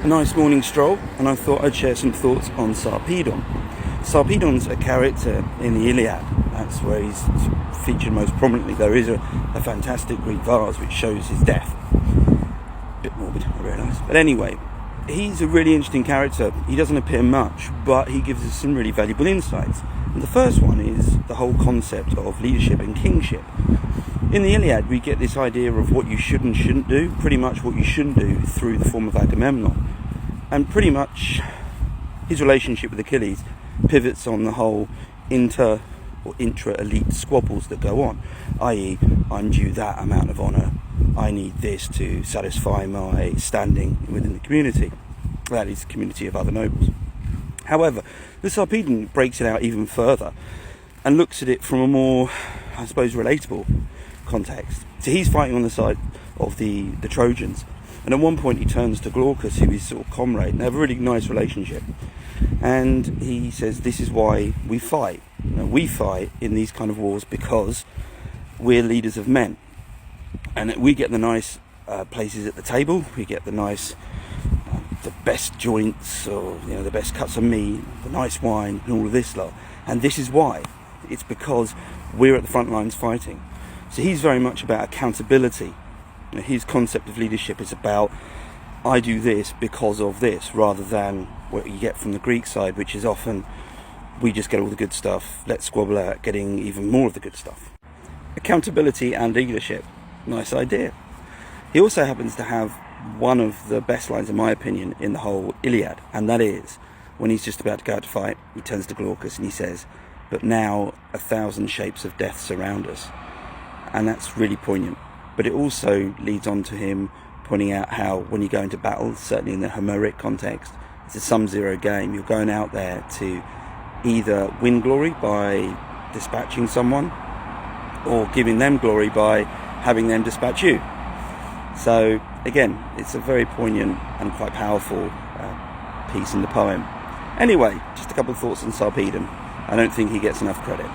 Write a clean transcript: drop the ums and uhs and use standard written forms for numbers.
a nice morning stroll, and I thought I'd share some thoughts on Sarpedon. Sarpedon's a character in the Iliad. That's where he's featured most prominently. There is a fantastic Greek vase which shows his death. A bit morbid, I realise. But anyway, he's a really interesting character. He doesn't appear much, but he gives us some really valuable insights. And the first one is the whole concept of leadership and kingship. In the Iliad, we get this idea of what you should and shouldn't do, pretty much what you shouldn't do through the form of Agamemnon. And pretty much his relationship with Achilles pivots on the whole inter or intra-elite squabbles that go on, i.e. I'm due that amount of honour, I need this to satisfy my standing within the community, that is the community of other nobles. However, the Sarpedon breaks it out even further and looks at it from a more, I suppose, relatable context. So he's fighting on the side of the Trojans, and at one point he turns to Glaucus, who is sort of comrade, and they have a really nice relationship, and he says, this is why we fight. We fight in these kind of wars because we're leaders of men, and we get the nice places at the table, we get the nice the best joints, or the best cuts of meat, the nice wine, and all of this lot. And this is why. It's because we're at the front lines fighting. So he's very much about accountability. His concept of leadership is about, I do this because of this, rather than what you get from the Greek side, which is often, we just get all the good stuff, let's squabble out getting even more of the good stuff. Accountability and leadership, nice idea. He also happens to have one of the best lines, in my opinion, in the whole Iliad, and that is, when he's just about to go out to fight, he turns to Glaucus and he says, but now 1,000 shapes of death surround us. And that's really poignant. But it also leads on to him pointing out how when you go into battle, certainly in the Homeric context, it's a sum-zero game. You're going out there to either win glory by dispatching someone, or giving them glory by having them dispatch you. So again, it's a very poignant and quite powerful piece in the poem. Anyway, just a couple of thoughts on Sarpedon. I don't think he gets enough credit.